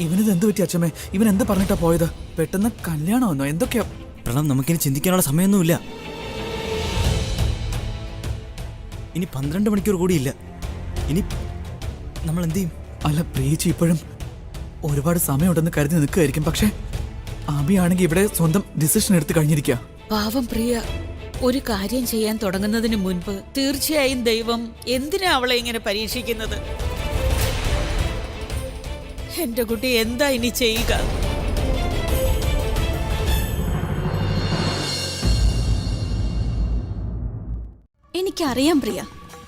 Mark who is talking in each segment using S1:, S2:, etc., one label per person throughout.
S1: ഇവനിത് എന്ത് പറ്റി അച്ഛമ്മേ? ഇവൻ എന്ത് പറഞ്ഞിട്ടാ പോയത്? പെട്ടെന്ന് കല്യാണമൊന്നോ എന്തൊക്കെയാ?
S2: പ്രണവ്, നമുക്കിനി ചിന്തിക്കാനുള്ള സമയമൊന്നുമില്ല. ഇനി 12 മണിക്കൂർ കൂടിയില്ല. ഇനി നമ്മൾ എന്ത് ചെയ്യും?
S1: അല്ല, പ്രിയച്ചി ഇപ്പോഴും ഒരുപാട് സമയമുണ്ടെന്ന് കരുതി നിൽക്കുകയായിരിക്കും. പക്ഷെ അബിയാണെങ്കിൽ ഇവിടെ സ്വന്തം ഡിസിഷൻ എടുത്ത് കഴിഞ്ഞിരിക്കുക.
S3: പാവം പ്രിയ ഒരു കാര്യം ചെയ്യാൻ തുടങ്ങുന്നതിന് മുൻപ് തീർച്ചയായും ദൈവം എന്തിനാ അവളെ ഇങ്ങനെ പരീക്ഷിക്കുന്നത്? എന്റെ കുട്ടി എന്താ ഇനി ചെയ്യുക?
S4: എനിക്കറിയാം പ്രിയ,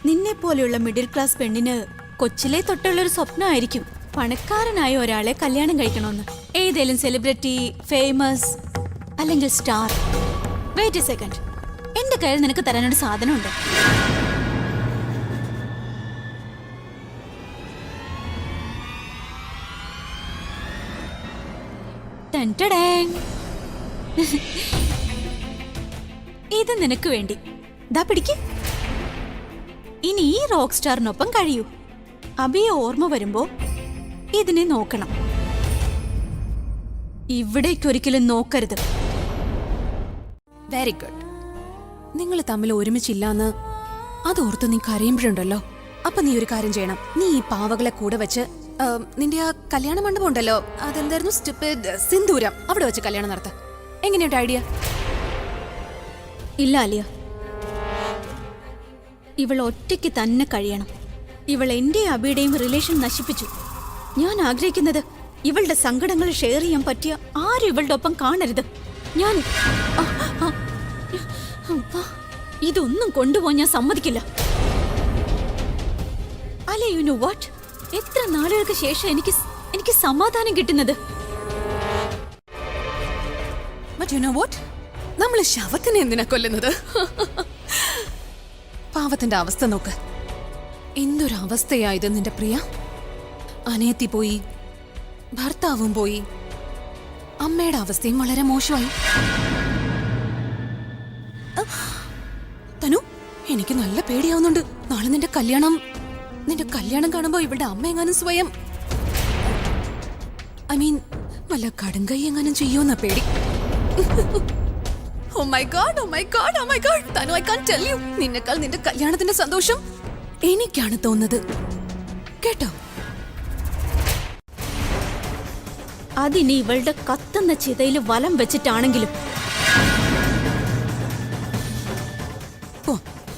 S4: നിന്നെ പോലെയുള്ള മിഡിൽ ക്ലാസ് പെണ്ണിന് കൊച്ചിലെ തൊട്ടുള്ളൊരു സ്വപ്നമായിരിക്കും പണക്കാരനായ ഒരാളെ കല്യാണം കഴിക്കണമെന്ന്. ഏതേലും സെലിബ്രിറ്റി, ഫേമസ് അല്ലെങ്കിൽ സ്റ്റാർ. വെയിറ്റ് എ സെക്കൻഡ്, എന്റെ കയ്യിൽ നിനക്ക് തരാനൊരു സാധനമുണ്ട്. ഇത് നിനക്ക് വേണ്ടി. ദാ പിടിക്ക്. ഇനി ഈ റോക്ക് സ്റ്റാറിനൊപ്പം കഴിയൂ. അബിയെ ഓർമ്മ വരുമ്പോ ഇതിനെ നോക്കണം. ഇവിടേക്കൊരിക്കലും നോക്കരുത്.
S5: Very good. നിങ്ങൾ തമ്മിൽ ഒരുമിച്ചില്ലാന്ന് അതോർത്ത് നീ കരയുമ്പോഴുണ്ടല്ലോ, അപ്പൊ നീ ഒരു കാര്യം ചെയ്യണം. നീ ഈ പാവകളെ കൂടെ വെച്ച് നിന്റെ ആ കല്യാണ മണ്ഡപം ഉണ്ടല്ലോ, അതെന്തായിരുന്നു, സ്റ്റുപ്പിഡ് സിന്ദൂരം, അവിടെ വെച്ച് കല്യാണം നടത്ത. എങ്ങനെയുണ്ട് ഐഡിയ?
S4: ഇല്ല അലിയ, ഇവൾ ഒറ്റയ്ക്ക് തന്നെ കഴിയണം. ഇവൾ എന്റെ അബിയുടെയും റിലേഷൻ നശിപ്പിച്ചു. ഞാൻ ആഗ്രഹിക്കുന്നത് ഇവളുടെ സങ്കടങ്ങൾ ഷെയർ ചെയ്യാൻ പറ്റിയ ആരും ഇവളുടെ ഒപ്പം കാണരുത്. ഞാൻ ഇതൊന്നും കൊണ്ടുപോകാൻ ഞാൻ സമ്മതിക്കില്ല. അല്ലേ, യു നോ വാട്ട്, എത്ര നാളുകൾക്ക് ശേഷം എനിക്ക് സമാധാനം കിട്ടുന്നത്.
S5: നമ്മള് ശവത്തിനെ എന്തിനാ കൊല്ലുന്നത്? പാവത്തിന്റെ അവസ്ഥ നോക്ക്. എന്തൊരവസ്ഥയായത് നിന്റെ പ്രിയ. അനിയത്തി പോയി, ഭർത്താവും പോയി, അമ്മയുടെ അവസ്ഥയും വളരെ മോശമായി. തനു, എനിക്ക് നല്ല പേടിയാവുന്നുണ്ട്. നാളെ നിന്റെ കല്യാണം കാണുമ്പോ ഇവളുടെ അമ്മ എങ്ങാനും സ്വയം വല്ല കടുങ്കൈ എങ്ങാനും ചെയ്യോന്ന പേടി. Oh my God, oh my God, oh my God. Tanu, I can't tell you. നിന്നെക്കാൾ നിന്റെ കല്യാണത്തിന്റെ സന്തോഷം എനിക്കാണ് തോന്നുന്നത്, കേട്ടോ?
S4: അതിനി ഇവളുടെ കത്തുന്ന ചിതയില് വലം വെച്ചിട്ടാണെങ്കിലും.
S5: ഓ,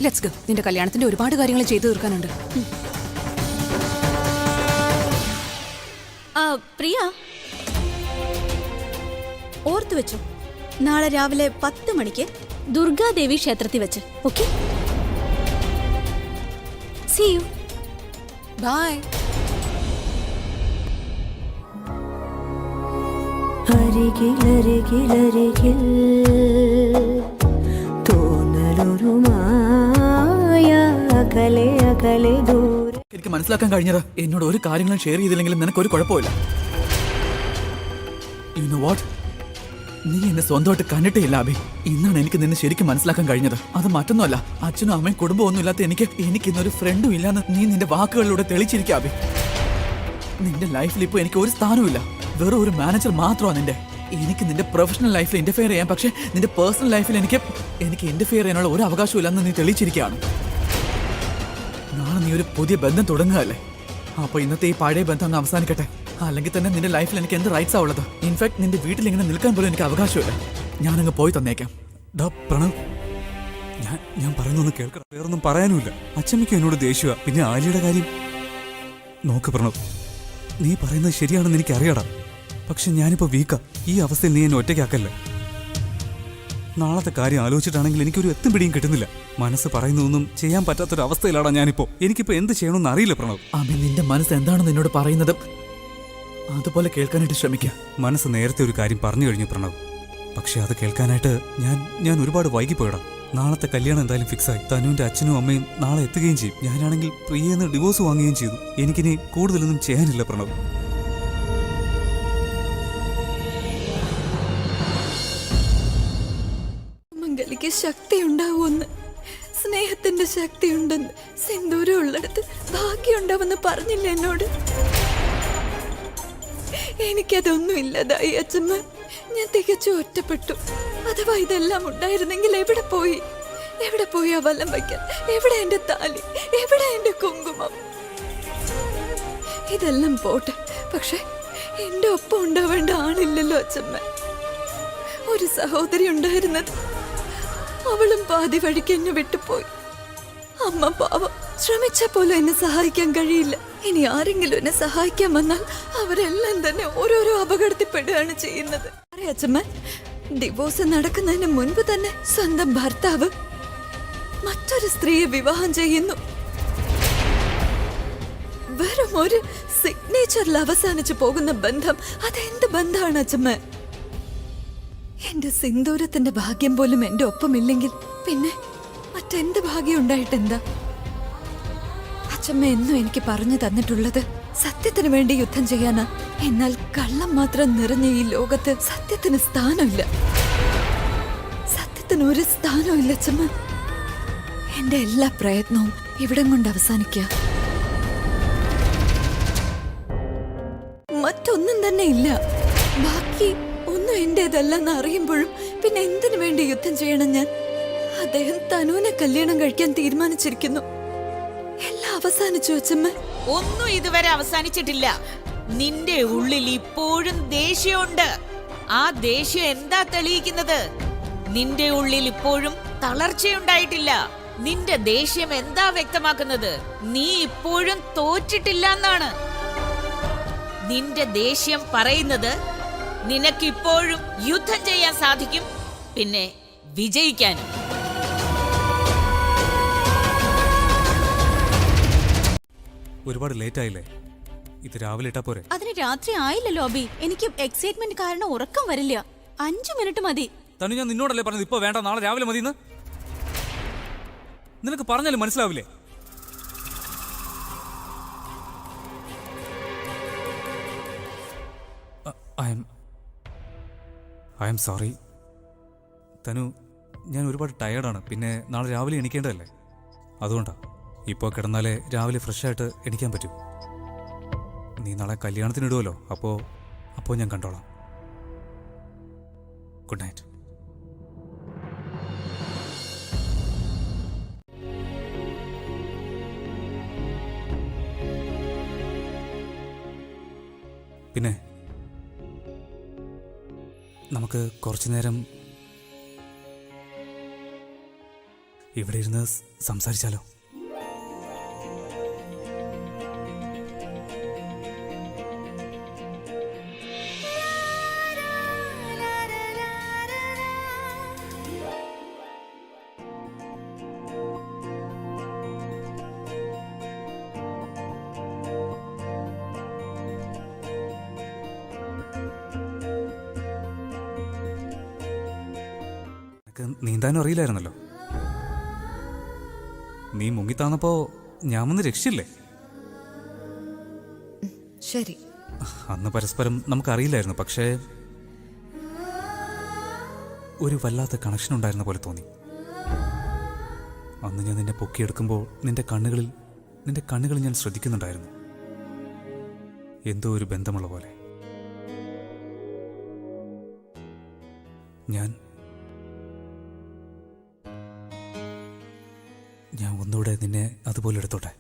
S5: ലെറ്റ്സ് ഗോ. നിന്റെ കല്യാണത്തിന്റെ ഒരുപാട് കാര്യങ്ങൾ ചെയ്തു തീർക്കാനുണ്ട്.
S4: പ്രിയ, ഓർത്തു വെച്ചു, നാളെ രാവിലെ 10 മണിക്ക് ദുർഗാദേവി ക്ഷേത്രത്തിൽ വെച്ച്. Okay, see you.
S5: ബൈ.
S6: അരികിലരികിലരികിൽ തോന്നലൊരു മായ, അകലെ അകലെ ദൂരെ.
S1: എനിക്ക് മനസ്സിലാക്കാൻ കഴിഞ്ഞത്, എന്നോട് ഒരു കാര്യങ്ങളും ഷെയർ ചെയ്തില്ലെങ്കിലും നിനക്കൊരു കുഴപ്പമില്ല. യു നോ വാട്ട്, നീ എന്നെ സ്വന്തമായിട്ട് കണ്ടിട്ടേ ഇല്ല അബി. ഇന്നാണ് എനിക്ക് നിന്നെ ശരിക്കും മനസ്സിലാക്കാൻ കഴിഞ്ഞത്. അത് മറ്റൊന്നുമല്ല, അച്ഛനും അമ്മയും കുടുംബമൊന്നും ഇല്ലാത്ത എനിക്ക് ഇന്നൊരു ഫ്രണ്ടും ഇല്ലാന്ന് നീ നിന്റെ വാക്കുകളിലൂടെ തെളിച്ചിരിക്കുക അബി. നിന്റെ ലൈഫിൽ ഇപ്പോൾ എനിക്ക് ഒരു സ്ഥാനവും ഇല്ല. വെറും ഒരു മാനേജർ മാത്രമാണ് നിന്റെ. എനിക്ക് നിന്റെ പ്രൊഫഷണൽ ലൈഫിൽ ഇന്റർഫിയർ ചെയ്യാം, പക്ഷേ നിന്റെ പേഴ്സണൽ ലൈഫിൽ എനിക്ക് ഇന്റർഫിയർ ചെയ്യാനുള്ള ഒരു അവകാശവും ഇല്ലെന്ന് നീ തെളിയിച്ചിരിക്കുകയാണ്. നാളെ നീ ഒരു പുതിയ ബന്ധം തുടങ്ങുകയല്ലേ? അപ്പൊ ഇന്നത്തെ ഈ പഴയ ബന്ധം അങ്ങ് അവസാനിക്കട്ടെ. അല്ലെങ്കിൽ തന്നെ നിന്റെ ലൈഫിൽ എനിക്ക് എന്ത് റൈറ്റ്സാ ഉള്ളത്? ഇൻഫാക്ട് നിന്റെ വീട്ടിൽ ഇങ്ങനെ നിൽക്കാൻ പോലും എനിക്ക് അവകാശമില്ല. ഞാനങ്ങ് പോയി തന്നേക്കാം.
S7: പ്രണവ്, ഞാൻ പറയുന്നൊന്ന് കേൾക്കണം. വേറൊന്നും പറയാനുമില്ല. അച്ഛമ്മയ്ക്ക് എന്നോട് ദേഷ്യ. പിന്നെ ആലിയുടെ കാര്യം നോക്ക് പ്രണവ്, നീ പറയുന്നത് ശരിയാണെന്ന് എനിക്ക് അറിയാടാ. പക്ഷെ ഞാനിപ്പോ വീക്കാ. ഈ അവസ്ഥയിൽ നീ എന്നെ ഒറ്റയ്ക്കാക്കല്ലേ. നാളത്തെ കാര്യം ആലോചിച്ചിട്ടാണെങ്കിൽ എനിക്കൊരു എത്തും പിടിയും കിട്ടുന്നില്ല. മനസ്സ് പറയുന്നതൊന്നും ചെയ്യാൻ പറ്റാത്തൊരവസ്ഥയിലാടാ ഞാനിപ്പോ. എനിക്കിപ്പോ എന്ത് ചെയ്യണമെന്ന് അറിയില്ല പ്രണവ്.
S1: അബി, നിന്റെ മനസ്സ് എന്താണെന്ന് എന്നോട് പറയുന്നത് അതുപോലെ കേൾക്കാനായിട്ട് ശ്രമിക്കുക.
S7: മനസ്സ് നേരത്തെ ഒരു കാര്യം പറഞ്ഞു കഴിഞ്ഞു പ്രണവ്. പക്ഷെ അത് കേൾക്കാനായിട്ട് ഞാൻ ഒരുപാട് വൈകിപ്പോയിടാം. നാളത്തെ കല്യാണം എന്തായാലും ഫിക്സായി. തനുവിന്റെ അച്ഛനും അമ്മയും നാളെ എത്തുകയും ചെയ്യും. ഞാനാണെങ്കിൽ പ്രിയെന്ന് ഡിവോഴ്സ് വാങ്ങുകയും ചെയ്തു. എനിക്കിനി കൂടുതലൊന്നും ചെയ്യാനില്ല പ്രണവ്.
S8: മംഗലിക്ക് ശക്തി ഉണ്ടാവുമെന്ന്, സ്നേഹത്തിന്റെ ശക്തി ഉണ്ടെന്ന്, സിന്ദൂരം ഉള്ളിടത്ത് ഭാഗ്യം ഉണ്ടാവുമെന്ന് പറഞ്ഞില്ല എന്നോട്? എനിക്കതൊന്നും ഇല്ലതായി അച്ഛമ്മ. ഞാൻ തികച്ചും ഒറ്റപ്പെട്ടു. അഥവാ ഇതെല്ലാം ഉണ്ടായിരുന്നെങ്കിൽ എവിടെ പോയി ആ വല്ലം വയ്ക്കാൻ? എവിടെ എന്റെ താലി? എവിടെ എന്റെ കുങ്കുമം? ഇതെല്ലാം പോട്ടെ, പക്ഷെ എന്റെ ഒപ്പം ഉണ്ടാവേണ്ട ആളില്ലല്ലോ അച്ഛമ്മ. ഒരു സഹോദരി ഉണ്ടായിരുന്നത്, അവളും പാതി വഴിക്ക് എന്നെ വിട്ടുപോയി. അമ്മ പാവം, ശ്രമിച്ച പോലും എന്നെ സഹായിക്കാൻ കഴിയില്ല. ഇനി ആരെങ്കിലും എന്നെ സഹായിക്കാൻ വന്നാൽ അവരെല്ലാം തന്നെ ഓരോരോ അപകടത്തിൽപ്പെടുകയാണ് ചെയ്യുന്നത്. അച്ഛമ്മ, ഡിവോഴ്സ് നടക്കുന്നതിന് മുൻപ് തന്നെ സ്വന്തം ഭർത്താവ് മറ്റൊരു സ്ത്രീയെ വിവാഹം ചെയ്യുന്നു. വെറും ഒരു സിഗ്നേച്ചറിൽ അവസാനിച്ചു പോകുന്ന ബന്ധം, അതെന്ത് ബന്ധമാണ് അച്ഛമ്മ? എന്റെ സിന്ദൂരത്തിന്റെ ഭാഗ്യം പോലും എന്റെ ഒപ്പമില്ലെങ്കിൽ പിന്നെ മറ്റെന്ത് ഭാഗ്യം ഉണ്ടായിട്ടെന്താ? അച്ഛമ്മ എന്നും എനിക്ക് പറഞ്ഞു തന്നിട്ടുള്ളത് സത്യത്തിന് വേണ്ടി യുദ്ധം ചെയ്യാനാ. എന്നാൽ കള്ളം മാത്രം നിറഞ്ഞ ഈ ലോകത്ത് സത്യത്തിന് സ്ഥാനമില്ല. സത്യത്തിന് ഒരു സ്ഥാനവും ഇല്ല അച്ഛമ്മ. എന്റെ എല്ലാ പ്രയത്നവും ഇവിടം കൊണ്ട് അവസാനിക്കുക. മറ്റൊന്നും തന്നെ ഇല്ല. ബാക്കി ഒന്നും എന്റേതല്ലെന്ന് അറിയുമ്പോഴും പിന്നെ എന്തിനു വേണ്ടി യുദ്ധം ചെയ്യണം ഞാൻ? അദ്ദേഹം തനുവിനെ കല്യാണം കഴിക്കാൻ തീരുമാനിച്ചിരിക്കുന്നു. എല്ലാം അവസാനിച്ചു അച്ഛമ്മ.
S3: ഒന്നും ഇതുവരെ അവസാനിച്ചിട്ടില്ല. നിന്റെ ഉള്ളിൽ ഇപ്പോഴും ദേഷ്യമുണ്ട്. ആ ദേഷ്യം എന്താ തെളിയിക്കുന്നത്? നിന്റെ ഉള്ളിൽ ഇപ്പോഴും തളർച്ചയുണ്ടായിട്ടില്ല. നിന്റെ ദേഷ്യം എന്താ വ്യക്തമാക്കുന്നത്? നീ ഇപ്പോഴും തോറ്റിട്ടില്ല എന്നാണ്. നിന്റെ ദേഷ്യം പറയുന്നത് നിനക്കിപ്പോഴും യുദ്ധം ചെയ്യാൻ സാധിക്കും, പിന്നെ വിജയിക്കാനും.
S7: ഒരുപാട് ലേറ്റ് ആയില്ലേ? ഇത് രാവിലെ ഇട്ടാ പോരെ?
S4: അതിന് രാത്രി ആയില്ലല്ലോ അബി. എനിക്ക് എക്സൈറ്റ്മെന്റ് കാരണം ഉറക്കം വരില്ല. 5 മിനിറ്റ് മതി.
S7: തനു, ഞാൻ നിന്നോടല്ലേ പറഞ്ഞത് ഇപ്പൊ വേണ്ട, നാളെ രാവിലെ മതിന്ന്? നിനക്ക് പറഞ്ഞാലും മനസ്സിലാവില്ലേ? ഐ എം സോറി തനു, ഞാൻ ഒരുപാട് ടയേർഡാണ്. പിന്നെ നാളെ രാവിലെ എണീക്കേണ്ടതല്ലേ, അതുകൊണ്ടാ. ഇപ്പോൾ കിടന്നാലേ രാവിലെ ഫ്രഷായിട്ട് എണീക്കാൻ പറ്റൂ. നീ നാളെ കല്യാണത്തിനിടുമല്ലോ, അപ്പോൾ ഞാൻ കണ്ടോളാം. Good night. പിന്നെ നമുക്ക് കുറച്ചു നേരം ഇവിടെ ഇരുന്ന് സംസാരിച്ചാലോ? നീന്താനും അറിയില്ലായിരുന്നല്ലോ. നീ മുങ്ങിത്താന്നപ്പോ ഞാൻ വന്ന് രക്ഷിച്ചില്ലേ?
S8: ശരി,
S7: അന്ന് പരസ്പരം നമുക്കറിയില്ലായിരുന്നു, പക്ഷേ ഒരു വല്ലാത്ത കണക്ഷൻ ഉണ്ടായിരുന്ന പോലെ തോന്നി. അന്ന് ഞാൻ നിന്നെ പൊക്കിയെടുക്കുമ്പോൾ നിന്റെ കണ്ണുകളിൽ ഞാൻ ശ്രദ്ധിക്കുന്നുണ്ടായിരുന്നു. എന്തോ ഒരു ബന്ധമുള്ള പോലെ. ഞാൻ ഒന്നുകൂടെ നിന്നെ അതുപോലെ എടുത്തോട്ടെ.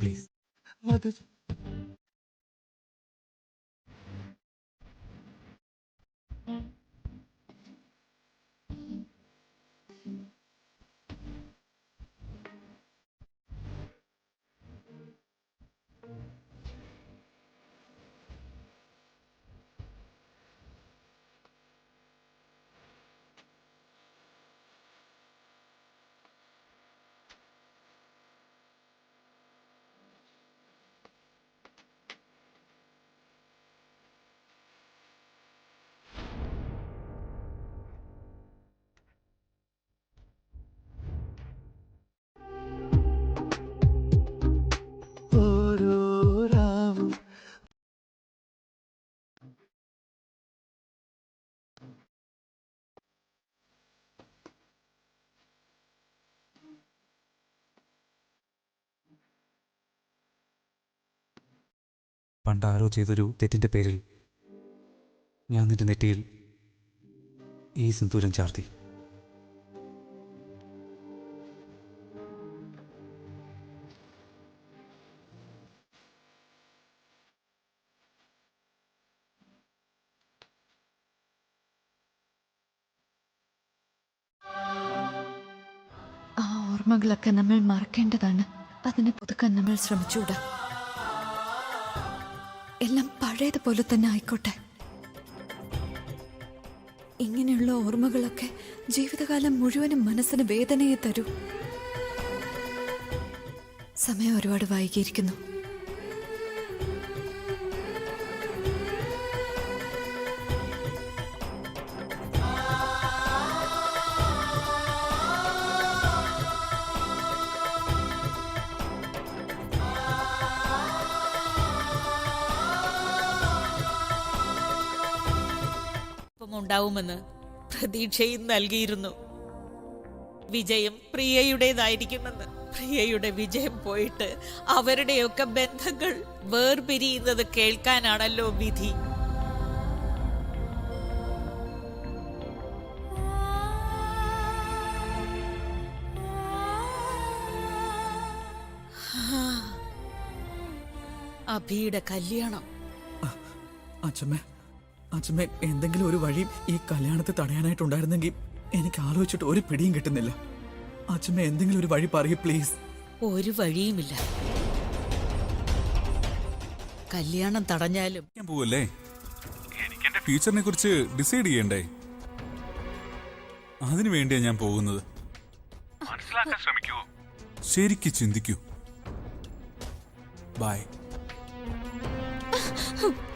S7: പ്ലീസ്. പണ്ട് ആരോ ചെയ്തൊരു തെറ്റിൻ്റെ പേരിൽ ഞാൻ നിന്റെ നെറ്റിയിൽ ഈ സിന്ദൂരം ചാർത്തി.
S8: ആ ഓർമ്മകളൊക്കെ നമ്മൾ മറക്കേണ്ടതാണ്. അതിനെ പുതുക്കാൻ നമ്മൾ ശ്രമിച്ചൂടാ. എല്ലാം പഴയതുപോലെ തന്നെ ആയിക്കോട്ടെ. ഇങ്ങനെയുള്ള ഓർമ്മകളൊക്കെ ജീവിതകാലം മുഴുവനും മനസ്സിന് വേദനയെ തരൂ. സമയം ഒരുപാട് വൈകിയിരിക്കുന്നു.
S3: ഉണ്ടാവുമെന്ന് പ്രതീക്ഷയും നൽകിയിരുന്നു. വിജയം പ്രിയയുടേതായിരിക്കുമെന്ന്. പ്രിയയുടെ വിജയം പോയിട്ട് അവരുടെയൊക്കെ ബന്ധങ്ങൾ വേർപിരിയുന്നത് കേൾക്കാനാണല്ലോ വിധി. അഭിയുടെ കല്യാണം.
S1: അച്ഛമ്മ എന്തെങ്കിലും ഒരു വഴി ഈ കല്യാണത്തെ തടയാനായിട്ടുണ്ടായിരുന്നെങ്കിൽ എനിക്ക് ആലോചിച്ചിട്ട് ഒരു പിടിയും കിട്ടുന്നില്ല. അച്ഛമ്മ എന്തെങ്കിലും ഒരു വഴി പറയൂ പ്ലീസ്.
S3: ഒരു വഴിയുമില്ല. കല്യാണം തടഞ്ഞാലും
S7: പോവല്ലേ, എനിക്ക് എന്റെ ഫ്യൂച്ചറിനെ കുറിച്ച് ഡിസൈഡ് ചെയ്യണ്ടേ? അതിനു വേണ്ടിയാ ഞാൻ പോകുന്നത്. മനസ്സിലാക്കാൻ ശ്രമിക്കൂ, ശരിക്ക് ചിന്തിക്കൂ. ബൈ.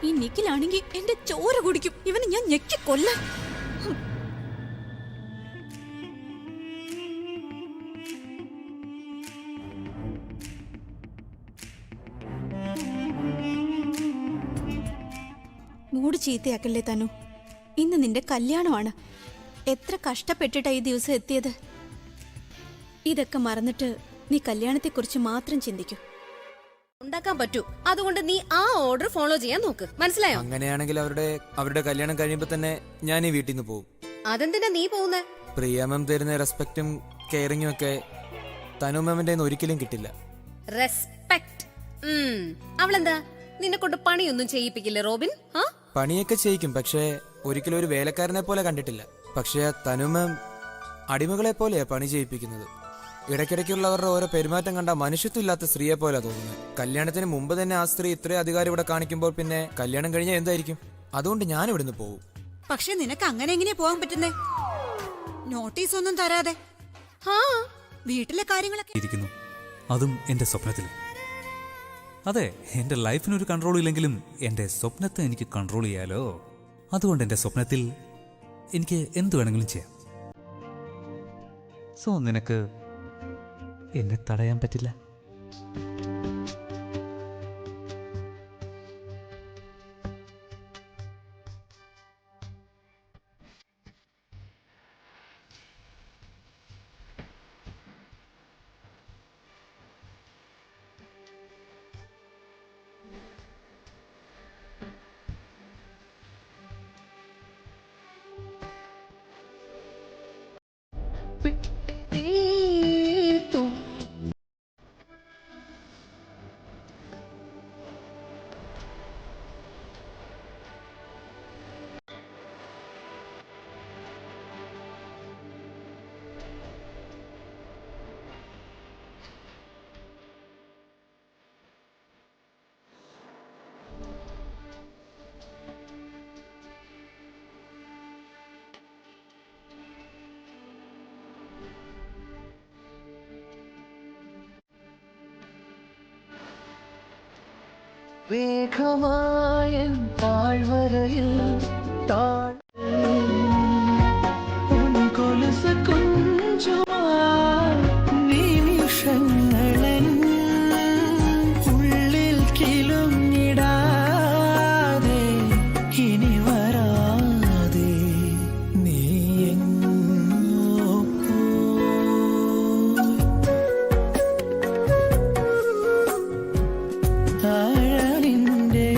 S4: ഈ നിക്കിലാണെങ്കിൽ എന്റെ ചോര കുടിക്കും. ഇവന് ഞാൻ ഞെക്കി കൊല്ലാൻ. മൂട് ചീത്തയാക്കല്ലേ തനു. ഇന്ന് നിന്റെ കല്യാണമാണ്. എത്ര കഷ്ടപ്പെട്ടിട്ടാ ഈ ദിവസം എത്തിയത്. ഇതൊക്കെ മറന്നിട്ട് നീ കല്യാണത്തെക്കുറിച്ച് മാത്രം ചിന്തിക്കൂ.
S9: ഉണ്ടാക്കാൻ പറ്റൂ. അതുകൊണ്ട് നീ ആ ഓർഡർ ഫോളോ ചെയ്യാൻ നോക്ക്. മനസ്സിലായോ?
S2: അങ്ങനെയാണെങ്കിൽ അവരുടെ കല്യാണം കഴിയുമ്പോ തന്നെ ഞാൻ ഈ വീട്ടിൽ നിന്ന് പോകും.
S9: അതെന്തിനാ നീ പോകുന്നേ?
S2: പ്രിയ മാം തരുന്ന റെസ്പെക്റ്റും കെയറിങ്ങും ഒക്കെ തനു മാമിന്റെ ഒരിക്കലും കിട്ടില്ല.
S9: റെസ്പെക്ട്. അവളെന്താ നിന്നെ കൊണ്ട് പണിയൊന്നും ചെയ്യിപ്പിക്കില്ല റോബിൻ?
S2: പണിയൊക്കെ ചെയ്യിക്കും, പക്ഷേ ഒരിക്കലും ഒരു വേലക്കാരനെ പോലെ കണ്ടിട്ടില്ല. പക്ഷേ തനു മാം അടിമകളെ പോലെയാ പണി ചെയ്യിപ്പിക്കുന്നത്. ഇടയ്ക്കിടയ്ക്കുള്ളവരുടെ ഓരോ പെരുമാറ്റം കണ്ട മനുഷ്യത്വം ഇല്ലാത്ത സ്ത്രീയെ പോലെ തോന്നുന്നത്. കല്യാണത്തിന് മുമ്പ് തന്നെ ആ സ്ത്രീ ഇത്രയും അധികാരം ഇവിടെ കാണിക്കുമ്പോൾ പിന്നെ കല്യാണം കഴിഞ്ഞാൽ എന്തായിരിക്കും? അതുകൊണ്ട് ഞാൻ ഇവിടുന്ന് പോകും.
S10: പക്ഷെ നിനക്ക് അങ്ങനെ എങ്ങനെയാ പോകാൻ പറ്റുന്നേ? നോട്ടീസ് ഒന്നും തരാതെ വീട്ടിലെ കാര്യങ്ങളൊക്കെ
S7: ഇരിക്കുന്നു, അതും എന്റെ സ്വപ്നത്തിൽ. അതെ, എന്റെ ലൈഫിനൊരു കൺട്രോൾ ഇല്ലെങ്കിലും എന്റെ സ്വപ്നത്തെ എനിക്ക് കൺട്രോൾ ചെയ്യാലോ. അതുകൊണ്ട് എന്റെ സ്വപ്നത്തിൽ എനിക്ക് എന്ത് വേണമെങ്കിലും ചെയ്യാം. സോ നിനക്ക് എന്നെ തടയാൻ പറ്റില്ല.
S11: വേഗമായ താഴ്വരയിൽ കൊലുസ കുഞ്ചുമാ നിമിഷങ്ങളൻ ഉള്ളിൽ കിലുങ്ങിടാതെ ഇനി വരാതെ നീ ആഴലിൻ്റെ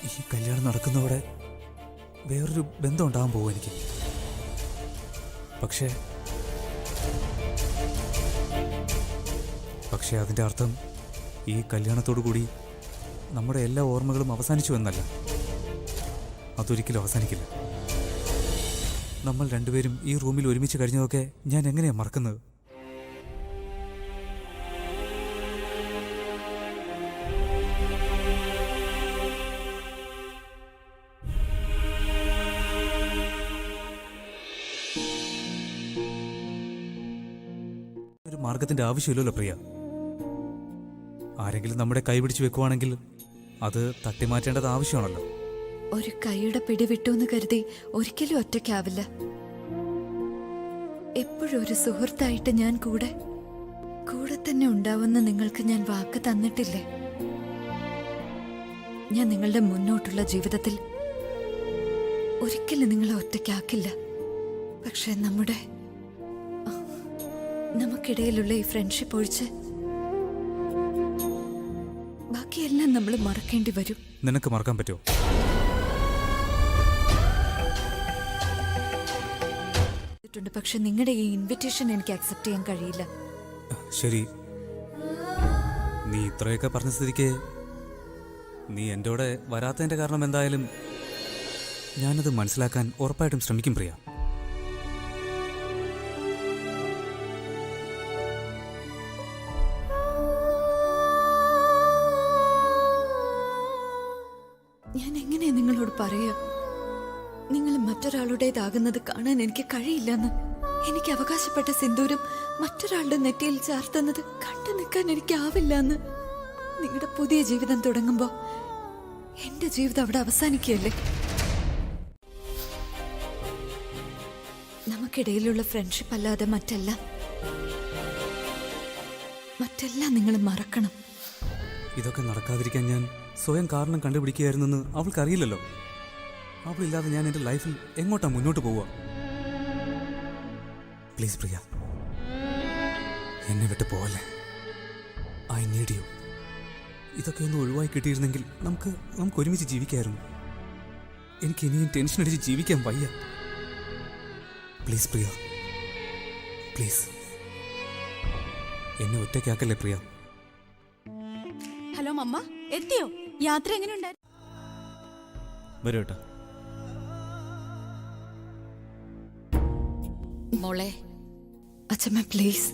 S7: ഈ കല്യാണം നടക്കുന്നതോടെ വേറൊരു ബന്ധം ഉണ്ടാകാൻ പോകും എനിക്ക്. പക്ഷേ അതിൻ്റെ അർത്ഥം ഈ കല്യാണത്തോടു കൂടി നമ്മുടെ എല്ലാ ഓർമ്മകളും അവസാനിച്ചു എന്നല്ല. അതൊരിക്കലും അവസാനിക്കില്ല. നമ്മൾ രണ്ടുപേരും ഈ റൂമിൽ ഒരുമിച്ച് കഴിഞ്ഞതൊക്കെ ഞാൻ എങ്ങനെയാണ് മറക്കുന്നത്? ഒരു മാർഗത്തിന്റെ ആവശ്യമില്ലല്ലോ പ്രിയ. ആരെങ്കിലും നമ്മുടെ കൈ പിടിച്ചു വെക്കുവാണെങ്കിൽ അത് തട്ടിമാറ്റേണ്ടത് ആവശ്യമാണല്ലോ.
S8: ഒരു കൈയുടെ പിടി വിട്ടു കരുതി ഒരിക്കലും ഒറ്റയ്ക്കാവില്ല. എപ്പോഴും ഒരു സുഹൃത്തായിട്ട് ഞാൻ കൂടെ തന്നെ ഉണ്ടാവുമെന്ന് നിങ്ങൾക്ക് ഞാൻ വാക്ക് തന്നിട്ടില്ലേ? ഞാൻ നിങ്ങളുടെ മുന്നോട്ടുള്ള ജീവിതത്തിൽ ഒരിക്കലും നിങ്ങളെ ഒറ്റയ്ക്കാക്കില്ല. പക്ഷെ നമുക്കിടയിലുള്ള ഈ ഫ്രണ്ട്ഷിപ്പ് ഒഴിച്ച് ബാക്കിയെല്ലാം നമ്മൾ മറക്കേണ്ടി വരും.
S7: നിനക്ക് മറക്കാൻ പറ്റുമോ?
S8: പക്ഷെ നിങ്ങളുടെ ഈ ഇൻവിറ്റേഷൻ എനിക്ക് അക്സെപ്റ്റ് ചെയ്യാൻ കഴിയില്ല.
S7: ശരി, നീ ഇത്രയൊക്കെ പറഞ്ഞ സ്ഥിതിക്ക് നീ എൻ്റെ കൂടെ വരാത്തതിൻ്റെ കാരണം എന്തായാലും ഞാനത് മനസ്സിലാക്കാൻ ഉറപ്പായിട്ടും ശ്രമിക്കും പ്രിയ.
S8: ഞാൻ എങ്ങനെയാ നിങ്ങളോട് പറയാ? നിങ്ങൾ മറ്റൊരാളുടേതാകുന്നത് കാണാൻ എനിക്ക് കഴിയില്ലെന്ന്. എനിക്ക് അവകാശപ്പെട്ട സിന്ദൂരം മറ്റൊരാളുടെ നെറ്റിയിൽ ചാർത്തുന്നത് കണ്ടു നിൽക്കാൻ എനിക്കാവില്ലെന്ന്. നിങ്ങളുടെ പുതിയ ജീവിതം തുടങ്ങുമ്പോ എന്റെ ജീവിതം അവിടെ അവസാനിക്കുകയല്ലേ? നമുക്കിടയിലുള്ള ഫ്രണ്ട്ഷിപ്പ് അല്ലാതെ മറ്റെല്ലാം നിങ്ങൾ മറക്കണം.
S7: ഇതൊക്കെ നടക്കാതിരിക്കാൻ ഞാൻ സ്വയം കാരണം കണ്ടുപിടിക്കുകയായിരുന്നെന്ന് അവൾക്കറിയില്ലല്ലോ. അവളില്ലാതെ ഞാൻ എൻ്റെ ലൈഫിൽ എങ്ങോട്ടാ മുന്നോട്ട് പോവുക? പ്ലീസ് പ്രിയ, എന്നെ വിട്ട് പോവല്ലേ. I need you. ഇതൊക്കെ ഒന്ന് ഒഴിവായി കിട്ടിയിരുന്നെങ്കിൽ നമുക്ക് ഒരുമിച്ച് ജീവിക്കായിരുന്നു. എനിക്ക് ഇനിയും ടെൻഷൻ അടിച്ച് ജീവിക്കാൻ വയ്യ. പ്ലീസ് പ്രിയ, പ്ലീസ് എന്നെ ഒറ്റയ്ക്കാക്കല്ലേ പ്രിയ.
S4: ഹലോ മമ്മ, എത്തിയോ? യാത്ര എങ്ങനെയുണ്ടായിരുന്നു?
S7: വരൂ കേട്ടോ.
S3: മോളെ,
S8: അച്ഛമ്മ പ്ലീസ്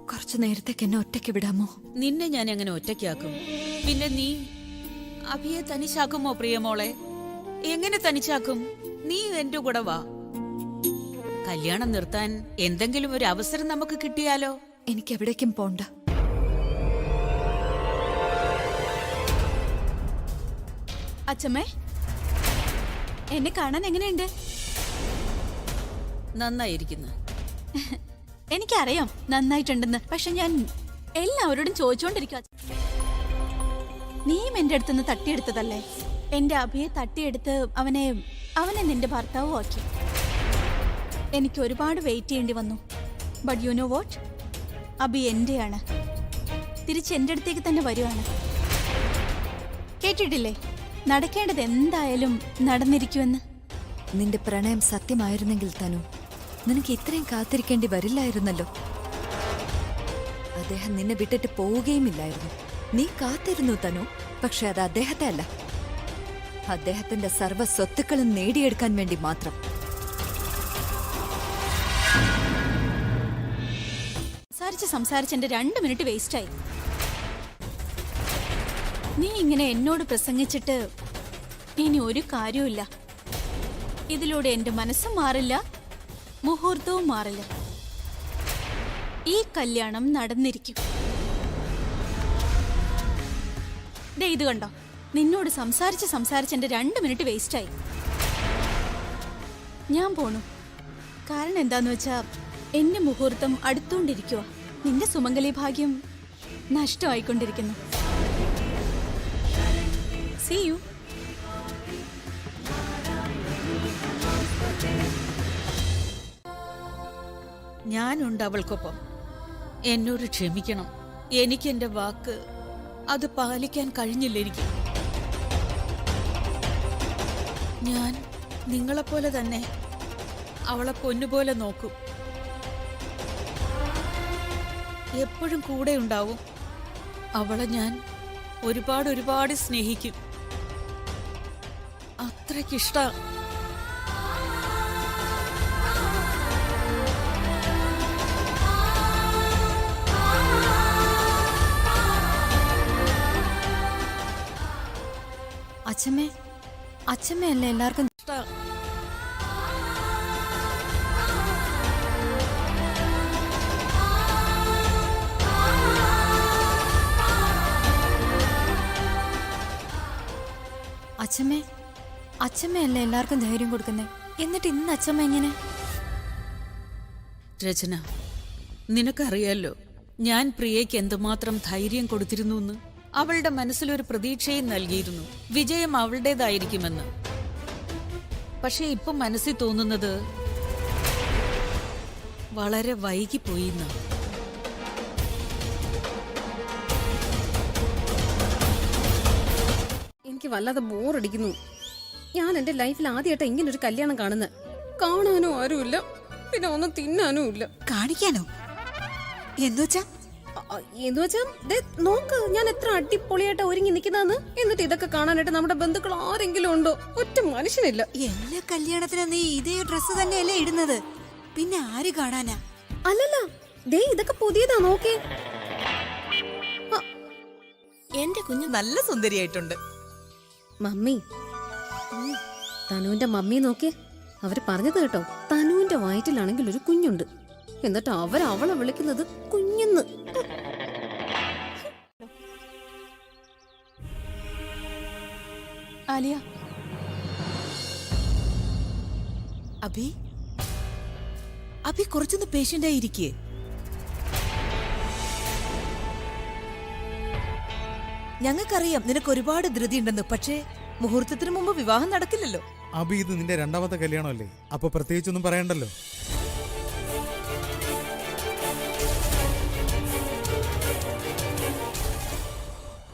S8: കുറച്ചു നേരത്തേക്ക് എന്നെ ഒറ്റയ്ക്ക് വിടാമോ?
S3: നിന്നെ ഞാൻ എങ്ങനെ ഒറ്റയ്ക്കാക്കും? പിന്നെ നീ അഭിയെ തനിച്ചാക്കുമോ പ്രിയ മോളെ? എങ്ങനെ തനിച്ചാക്കും? നീ എന്റെ കൂടെ വാ. കല്യാണം നിർത്താൻ എന്തെങ്കിലും ഒരു അവസരം നമുക്ക് കിട്ടിയാലോ?
S8: എനിക്ക് എവിടേക്കും പോണ്ട.
S4: അച്ഛമ്മേ, എന്നെ കാണാൻ എങ്ങനെയുണ്ട്?
S3: നന്നായിരിക്കുന്നു.
S4: എനിക്കറിയാം നന്നായിട്ടുണ്ടെന്ന്. പക്ഷെ ഞാൻ എല്ലാവരോടും ചോദിച്ചോണ്ടിരിക്കുക. നീയും എന്റെ അടുത്തുനിന്ന് തട്ടിയെടുത്തതല്ലേ? എന്റെ അഭിയെ തട്ടിയെടുത്ത് അവനെ നിന്റെ ഭർത്താവും ആക്കി. എനിക്ക് ഒരുപാട് വെയിറ്റ് ചെയ്യേണ്ടി വന്നു. ബട്ട് യു നോ വാട്ട്, അഭി എന്റെയാണ്. തിരിച്ച് എന്റെ അടുത്തേക്ക് തന്നെ വരുവാണ്. കേട്ടിട്ടില്ലേ, നടക്കേണ്ടത് എന്തായാലും നടന്നിരിക്കുമെന്ന്.
S8: നിന്റെ പ്രണയം സത്യമായിരുന്നെങ്കിൽ തനു, നിനക്ക് ഇത്രയും കാത്തിരിക്കേണ്ടി വരില്ലായിരുന്നല്ലോ. അദ്ദേഹം നിന്നെ വിട്ടിട്ട് പോവുകയുമില്ലായിരുന്നു. നീ കാത്തിരുന്നു തനു. പക്ഷെ അത് അദ്ദേഹത്തെ അല്ല, അദ്ദേഹത്തിന്റെ സർവ്വ സ്വത്തുക്കളും നേടിയെടുക്കാൻ വേണ്ടി മാത്രം.
S4: സംസാരിച്ച് എന്റെ 2 മിനിറ്റ് വേസ്റ്റായി. നീ ഇങ്ങനെ എന്നോട് പ്രസംഗിച്ചിട്ട് ഇനി ഒരു കാര്യവുമില്ല. ഇതിലൂടെ എന്റെ മനസ്സും മാറില്ല, മുഹൂർത്തവും മാറില്ല. ഈ കല്യാണം നടന്നിരിക്കും. ദേ ഇത് കണ്ടോ, നിന്നോട് സംസാരിച്ച് എന്റെ 2 മിനിറ്റ് വേസ്റ്റായി. ഞാൻ പോണു. കാരണം എന്താന്ന് വെച്ചാ എന്റെ മുഹൂർത്തം അടുത്തോണ്ടിരിക്കുക. നിന്റെ സുമംഗലി ഭാഗ്യം നഷ്ടമായിക്കൊണ്ടിരിക്കുന്നു. See you.
S3: ഞാനുണ്ട് അവൾക്കൊപ്പം. എന്നോട് ക്ഷമിക്കണം. എനിക്ക് എന്റെ വാക്ക് അത് പാലിക്കാൻ കഴിഞ്ഞില്ല. എനിക്ക് ഞാൻ നിങ്ങളെപ്പോലെ തന്നെ അവളെ പൊന്നുപോലെ നോക്കും. എപ്പോഴും കൂടെ ഉണ്ടാവും. അവളെ ഞാൻ ഒരുപാട് സ്നേഹിക്കും. അത്രയ്ക്കിഷ്ട.
S4: അച്ഛമ്മയല്ലേ എല്ലാവർക്കും അച്ഛമ്മയല്ലേ എല്ലാവർക്കും ധൈര്യം കൊടുക്കുന്നേ. എന്നിട്ട് ഇന്ന് അച്ഛമ്മ എങ്ങനെ?
S3: രചന, നിനക്കറിയാലോ ഞാൻ പ്രിയയ്ക്ക് എന്തുമാത്രം ധൈര്യം കൊടുത്തിരുന്നു എന്ന്. അവളുടെ മനസ്സിലൊരു പ്രതീക്ഷയും നൽകിയിരുന്നു, വിജയം അവളുടേതായിരിക്കുമെന്ന്. പക്ഷെ ഇപ്പം മനസ്സിൽ തോന്നുന്നത് വളരെ വൈകിപ്പോയിന്ന്.
S9: എനിക്ക് വല്ലാതെ ബോറടിക്കുന്നു. ഞാൻ എന്റെ ലൈഫിൽ ആദ്യമായിട്ട് ഇങ്ങനെ ഒരു കല്യാണം കാണുന്നത്. കാണാനും ആരുമില്ല, പിന്നെ ഒന്നും തിന്നാനും ഇല്ല.
S10: കാണിക്കാനോ? എന്നുവെച്ചാ
S9: എന്നുവെച്ചാ നോക്ക്, ഞാൻ എത്ര അടിപൊളിയായിട്ട് ഒരുങ്ങി നിൽക്കുന്നതെന്ന്. എന്നിട്ട് ഇതൊക്കെ കാണാനായിട്ട് നമ്മുടെ ബന്ധുക്കൾ ആരെങ്കിലും ഉണ്ടോ? ഒറ്റ മനുഷ്യനില്ല.
S10: എല്ലാ കല്യാണത്തിനും നീ ഇതേ ഡ്രസ്സ് തന്നെയല്ലേ ഇടുന്നത്, പിന്നെ ആര് കാണാനാ?
S9: അല്ലല്ല, ദേ ഇതൊക്കെ പുതിയതാ, നോക്കേ.
S10: എന്റെ കുഞ്ഞ് നല്ല സുന്ദരിയായിട്ടുണ്ട്.
S9: മമ്മി, തനുവിന്റെ മമ്മി നോക്കിയേ. അവര് പറഞ്ഞത് കേട്ടോ, തനുവിന്റെ വയറ്റിലാണെങ്കിൽ ഒരു കുഞ്ഞുണ്ട്, എന്നിട്ട് അവളെ വിളിക്കുന്നത് കുഞ്ഞെന്ന്.
S4: ആലിയ,
S10: അഭി കുറച്ചൊന്ന് പേഷ്യന്റ് ആയിരിക്കേ. ഞങ്ങൾക്കറിയാം നിനക്ക് ഒരുപാട് ധൃതി ഉണ്ടെന്ന്, പക്ഷേ മുഹൂർത്തത്തിന് മുമ്പ് വിവാഹം നടക്കില്ലല്ലോ.
S12: അബി, ഇത് നിന്റെ രണ്ടാമത്തെ കല്യാണമല്ലേ, അപ്പൊ പ്രത്യേകിച്ചൊന്നും പറയണ്ടല്ലോ.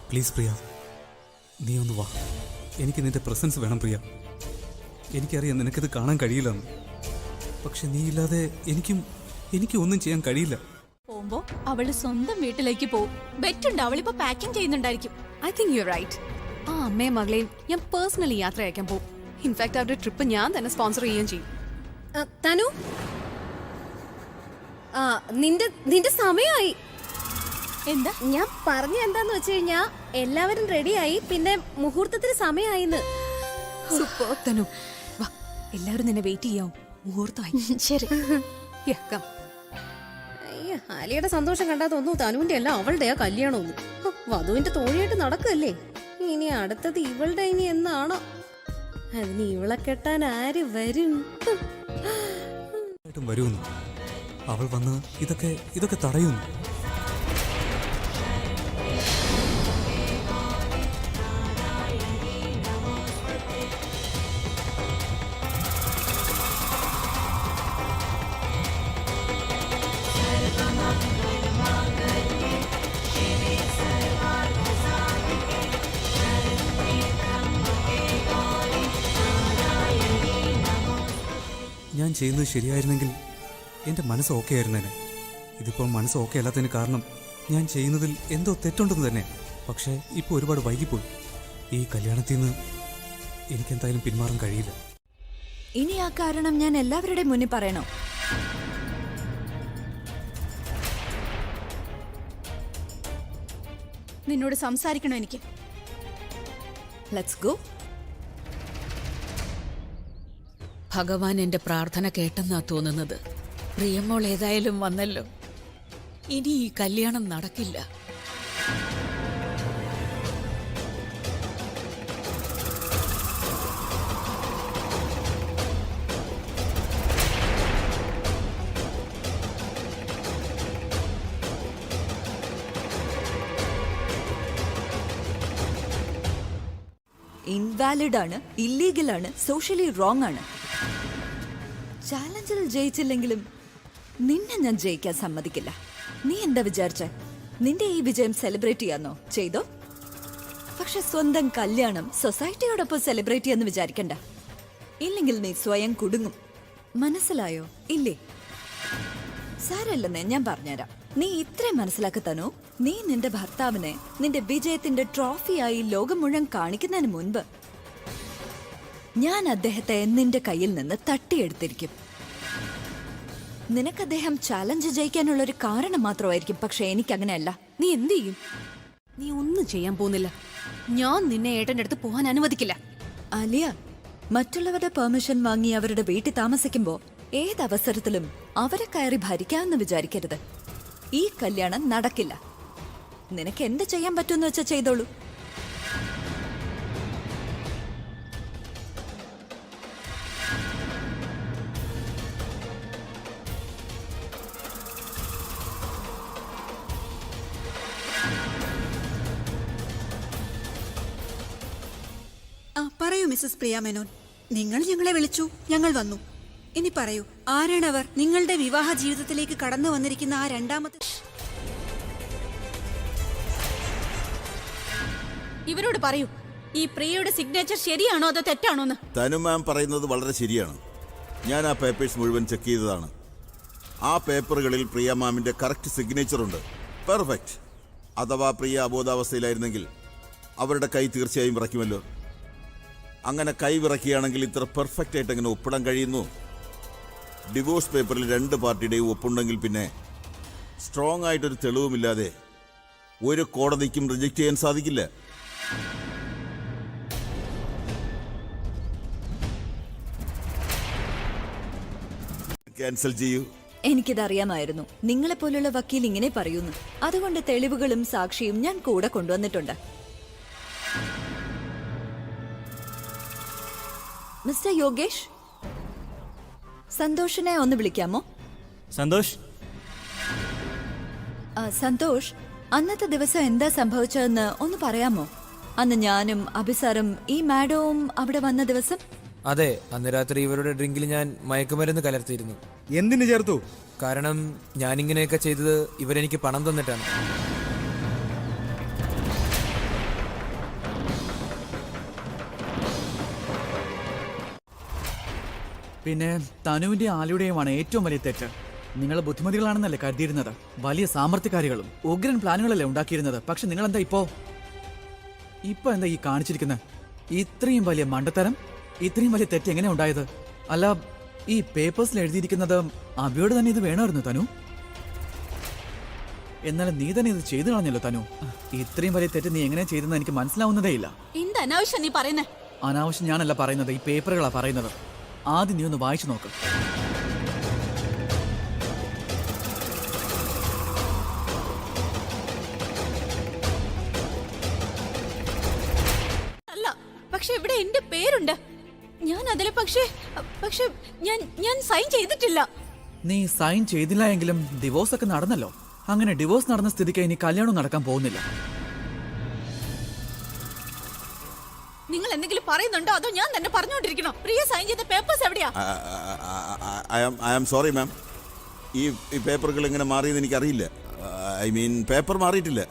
S7: പ്ലീസ് പ്രിയ, നീ ഒന്ന് വാ. എനിക്ക് നിന്റെ പ്രസൻസ് വേണം പ്രിയ. എനിക്കറിയാം നിനക്കിത് കാണാൻ കഴിയില്ലെന്ന്, പക്ഷെ നീ ഇല്ലാതെ എനിക്കും ഒന്നും ചെയ്യാൻ കഴിയില്ല.
S4: പോകുമ്പോ അവള് സ്വന്തം വീട്ടിലേക്ക് പോവും. ബെറ്റുണ്ട്, അവളിപ്പോ പാക്കിംഗ് ചെയ്യുന്നുണ്ടായിരിക്കും.
S5: I think you right. ആ അമ്മയും മകളെയും ഞാൻ പേഴ്സണലി യാത്ര അയക്കാൻ പോകും. ഇൻഫാക്ട് അവരുടെ ട്രിപ്പ് ഞാൻ തന്നെ സ്പോൺസർ ചെയ്യുകയും ചെയ്യും.
S9: തനു, നിന്റെ സമയമായി.
S4: എന്താ
S9: ഞാൻ പറഞ്ഞ എന്താന്ന് വെച്ച് കഴിഞ്ഞാ എല്ലാവരും റെഡിയായി, പിന്നെ മുഹൂർത്തത്തിന് സമയമായിന്ന്.
S5: സൂപ്പർ തനു, വാ, എല്ലാവരും നിന്നെ വെയിറ്റ് ചെയ്യാവും. മുഹൂർത്തമായി.
S4: ശരി.
S9: അയ്യ, ആലിയുടെ സന്തോഷം കണ്ടാ തോന്നുന്നു തനുവിന്റെ അല്ല അവളുടെയാ കല്യാണമൊന്നും. വധുവിന്റെ തോഴിയായിട്ട് നടക്കല്ലേ. ഇനി അടുത്തത് ഇവളുടെ ഇനി എന്നാണോ? അതിന് ഇവളെ കെട്ടാൻ ആര് വരും?
S7: വരുമെന്ന് അവൾ വന്ന് ഇതൊക്കെ തടയുന്നു. ഞാൻ ചെയ്യുന്നത് ശരിയായിരുന്നെങ്കിൽ എൻ്റെ മനസ്സ് ഓക്കെ ആയിരുന്നേനെ. ഇതിപ്പോൾ മനസ്സ് ഓക്കെ അല്ലാത്തതിന് കാരണം ഞാൻ ചെയ്യുന്നതിൽ എന്തോ തെറ്റുണ്ടെന്ന് തന്നെ. പക്ഷേ ഇപ്പോൾ ഒരുപാട് വൈകിപ്പോയി. ഈ കല്യാണത്തിൽ നിന്ന് എനിക്കെന്തായാലും പിന്മാറാൻ കഴിയില്ല.
S8: ഇനി ആ കാരണം ഞാൻ എല്ലാവരുടെയും മുന്നിൽ പറയണോ?
S4: നിന്നോട് സംസാരിക്കണോ എനിക്ക്?
S8: Let's go.
S3: ഭഗവാൻ എന്റെ പ്രാർത്ഥന കേട്ടെന്നാ തോന്നുന്നത്. പ്രിയമോൾ ഏതായാലും വന്നല്ലോ. ഇനി ഈ കല്യാണം നടക്കില്ല.
S8: ഇൻവാലിഡ് ആണ്, ഇല്ലീഗൽ ആണ്, സോഷ്യലി റോങ് ആണ്. ചാലഞ്ചിൽ ജയിച്ചില്ലെങ്കിലും നിന്നെ ഞാൻ ജയിക്കാൻ സമ്മതിക്കില്ല. നീ എന്താ വിചാരിച്ചേ? നിന്റെ ഈ വിജയം സെലിബ്രേറ്റ് ചെയ്യാന്നോ? ചെയ്തോ. പക്ഷെ സ്വന്തം കല്യാണം സൊസൈറ്റിയോടൊപ്പം സെലിബ്രേറ്റ് ചെയ്യാന്ന് വിചാരിക്കണ്ട. ഇല്ലെങ്കിൽ നീ സ്വയം കുടുങ്ങും. മനസ്സിലായോ? ഇല്ലേ? സാരല്ലെന്നേ, ഞാൻ പറഞ്ഞുതരാം. നീ ഇത്രയും മനസ്സിലാക്കി തനു. നീ നിന്റെ ഭർത്താവിനെ നിന്റെ വിജയത്തിന്റെ ട്രോഫിയായി ലോകം മുഴുവൻ കാണിക്കുന്നതിന് മുൻപ് ഞാൻ അദ്ദേഹത്തെ നിന്റെ കയ്യിൽ നിന്ന് തട്ടിയെടുത്തിരിക്കും. നിനക്ക് അദ്ദേഹം ചാലഞ്ച് ജയിക്കാനുള്ള ഒരു കാരണം മാത്രമായിരിക്കും, പക്ഷെ എനിക്കങ്ങനെയല്ല.
S5: നീ എന്ത് ചെയ്യും? നീ ഒന്നും ചെയ്യാൻ പോകുന്നില്ല. ഞാൻ നിന്നെ ഏട്ടന്റെ അടുത്ത് പോകാൻ അനുവദിക്കില്ല.
S8: ആലിയ, മറ്റുള്ളവരുടെ പെർമിഷൻ വാങ്ങി അവരുടെ വീട്ടിൽ താമസിക്കുമ്പോ ഏതവസരത്തിലും അവരെ കയറി ഭരിക്കാമെന്ന് വിചാരിക്കരുത്. ഈ കല്യാണം നടക്കില്ല. നിനക്ക് എന്ത് ചെയ്യാൻ പറ്റുമെന്ന് വെച്ചാൽ ചെയ്തോളൂ.
S10: പറയൂ മിസ്സസ് പ്രിയ മേനോൻ. നിങ്ങൾ ഞങ്ങളെ വിളിച്ചു, ഞങ്ങൾ വന്നു. ഇനി പറയൂ, ആരാണവർ? നിങ്ങളുടെ വിവാഹ ജീവിതത്തിലേക്ക് കടന്നു വന്നിരിക്കുന്ന ആ രണ്ടാമത്തെ...
S4: ഇവരോട് പറയൂ, ഈ പ്രിയയുടെ സിഗ്നേച്ചർ ശരിയാണോ അതോ തെറ്റാണോന്ന്.
S13: തനു മാം പറയുന്നത് വളരെ ശരിയാണ്. ഞാൻ ആ പേപ്പേഴ്സ് മുഴുവൻ ചെക്ക് ചെയ്തതാണ്. ആ പേപ്പറുകളിൽ പ്രിയ മാമിന്റെ കറക്റ്റ് സിഗ്നേച്ചർ ഉണ്ട്. പെർഫെക്റ്റ്. അഥവാ പ്രിയ അബോധാവസ്ഥയിലായിരുന്നെങ്കിൽ അവരുടെ കൈ തീർച്ചയായും വിറയ്ക്കുമല്ലോ. അങ്ങനെ കൈ വിറയ്ക്കുകയാണെങ്കിൽ ഇത്ര പെർഫെക്റ്റ് ആയിട്ട് എങ്ങനെ ഒപ്പിടാൻ കഴിയുന്നു? ഡിവോഴ്സ് പേപ്പറിൽ 2 പാർട്ടിയുടെയും ഒപ്പുണ്ടെങ്കിൽ പിന്നെ സ്ട്രോങ് ആയിട്ടൊരു തെളിവുമില്ലാതെ ഒരു കോടതിക്കും റിജക്റ്റ് ചെയ്യാൻ സാധിക്കില്ല. ക്യാൻസൽ ചെയ്യൂ.
S8: എനിക്കിതറിയാമായിരുന്നു. നിങ്ങളെപ്പോലുള്ള വക്കീൽ ഇങ്ങനെ പറയുന്നു. അതുകൊണ്ട് തെളിവുകളും സാക്ഷിയും ഞാൻ കൂടെ കൊണ്ടുവന്നിട്ടുണ്ട്. മിസ്റ്റർ യോഗേഷ്, സന്തോഷിനെ ഒന്ന് വിളിക്കാമോ?
S7: സന്തോഷ്.
S8: സന്തോഷ്, അന്നത്തെ ദിവസം എന്താ സംഭവിച്ചതെന്ന് ഒന്ന് പറയാമോ? അന്ന് ഞാനും അഭിസാറും ഈ മാഡവും അവിടെ വന്ന ദിവസം.
S2: അതെ, അന്ന് രാത്രി ഇവരുടെ ഡ്രിങ്കിൽ ഞാൻ മയക്കുമരുന്ന് കലർത്തിയിരുന്നു.
S12: എന്തിനു ചേർത്തു?
S2: കാരണം ഞാനിങ്ങനെയൊക്കെ ചെയ്തത് ഇവരെനിക്ക് പണം തന്നിട്ടാണ്.
S1: പിന്നെ തനുവിന്റെ ആലിയുടെയുമാണ് ഏറ്റവും വലിയ തെറ്റ്. നിങ്ങൾ ബുദ്ധിമതികളാണെന്നല്ലേ കരുതിയിരുന്നത്. വലിയ സാമർത്ഥ്യക്കാരികളും ഉഗ്രൻ പ്ലാനുകളല്ലേ ഉണ്ടാക്കിയിരുന്നത്. പക്ഷെ നിങ്ങൾ എന്താ ഇപ്പോ എന്താ ഈ കാണിച്ചിരിക്കുന്നത്? ഇത്രയും വലിയ മണ്ടത്തരം, ഇത്രയും വലിയ തെറ്റ് എങ്ങനെ ഉണ്ടായത്? അല്ല, ഈ പേപ്പേഴ്സിൽ എഴുതിയിരിക്കുന്നത് അബിയോട് തന്നെ ഇത് വേണമായിരുന്നു തനു. എന്നാലും നീ തന്നെ ഇത് ചെയ്തു കളഞ്ഞല്ലോ തനു. ഇത്രയും വലിയ തെറ്റ് നീ എങ്ങനെ ചെയ്തെന്ന് എനിക്ക് മനസ്സിലാവുന്നതേ ഇല്ല.
S4: എന്ത് അനാവശ്യം നീ പറയുന്നേ?
S1: അനാവശ്യം ഞാനല്ല പറയുന്നത്, ഈ പേപ്പറുകളാ പറയുന്നത്. ആദ്യം നീ ഒന്ന് വായിച്ചു നോക്ക്.
S4: അല്ല, പക്ഷെ ഇവിടെ എന്റെ പേരുണ്ട്. ഞാൻ അതിലെ പക്ഷേ ഞാൻ സൈൻ ചെയ്തിട്ടില്ല.
S1: നീ സൈൻ ചെയ്തില്ല എങ്കിലും ഡിവോഴ്സ് ഒക്കെ നടന്നല്ലോ. അങ്ങനെ ഡിവോഴ്സ് നടന്ന സ്ഥിതിക്ക് ഇനി കല്യാണം നടക്കാൻ പോകുന്നില്ല.
S4: നിങ്ങൾ എന്തെങ്കിലും പറയുന്നുണ്ടോ അതോ ഞാൻ തന്നെ പറഞ്ഞുകൊണ്ടിരിക്കണോ? പ്രിയ സൈൻ ചെയ്ത പേപ്പേഴ്സ് എവിടെയാ?
S13: I am sorry ma'am. ഈ പേപ്പറുകൾ ഇങ്ങനെ മാറിയെന്ന് എനിക്കറിയില്ല. ഐ മീൻ പേപ്പർ മാറിയിട്ടില്ല,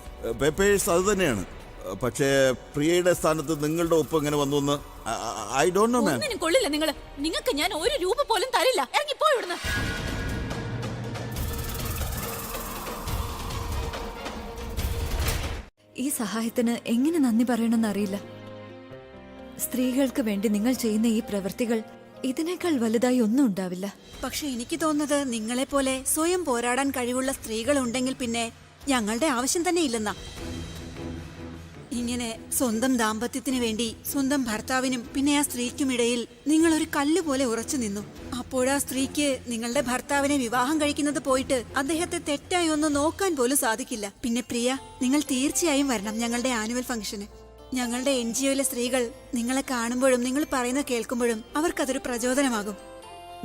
S13: പേപ്പേഴ്സ് അത് തന്നെയാണ്. പക്ഷേ പ്രിയയുടെ സ്ഥാനത്ത് നിങ്ങളുടെ ഒപ്പം എങ്ങനെ വന്നു എന്ന് ഐ ഡോണ്ട് നോ മാം.
S4: ഒന്നിനും കൊള്ളില്ല നിങ്ങൾക്ക് ഞാൻ 1 രൂപ പോലും തരില്ല. ഇറങ്ങിപ്പോ ഇവിടുന്ന്.
S8: ഈ സഹായത്തിന് എങ്ങനെ നന്ദി പറയണമെന്ന് അറിയില്ല. സ്ത്രീകൾക്ക് വേണ്ടി നിങ്ങൾ ചെയ്യുന്ന ഈ പ്രവൃത്തികൾ ഇതിനേക്കാൾ വലുതായി ഒന്നും ഉണ്ടാവില്ല.
S10: പക്ഷെ എനിക്ക് തോന്നുന്നത് നിങ്ങളെപ്പോലെ സ്വയം പോരാടാൻ കഴിവുള്ള സ്ത്രീകൾ ഉണ്ടെങ്കിൽ പിന്നെ ഞങ്ങളുടെ ആവശ്യം തന്നെ ഇല്ലെന്നാ. ഇങ്ങനെ സ്വന്തം ദാമ്പത്യത്തിന് വേണ്ടി സ്വന്തം ഭർത്താവിനും പിന്നെ ആ സ്ത്രീക്കുമിടയിൽ നിങ്ങൾ ഒരു കല്ല് പോലെ ഉറച്ചു നിന്നു. അപ്പോഴാ സ്ത്രീക്ക് നിങ്ങളുടെ ഭർത്താവിനെ വിവാഹം കഴിക്കുന്നത് പോയിട്ട് അദ്ദേഹത്തെ തെറ്റായി ഒന്ന് നോക്കാൻ പോലും സാധിക്കില്ല. പിന്നെ പ്രിയ, നിങ്ങൾ തീർച്ചയായും വരണം ഞങ്ങളുടെ ആനുവൽ ഫംഗ്ഷന്. ഞങ്ങളുടെ NGOയിലെ സ്ത്രീകൾ നിങ്ങളെ കാണുമ്പോഴും നിങ്ങൾ പറയുന്നത് കേൾക്കുമ്പോഴും അവർക്കതൊരു പ്രചോദനമാകും.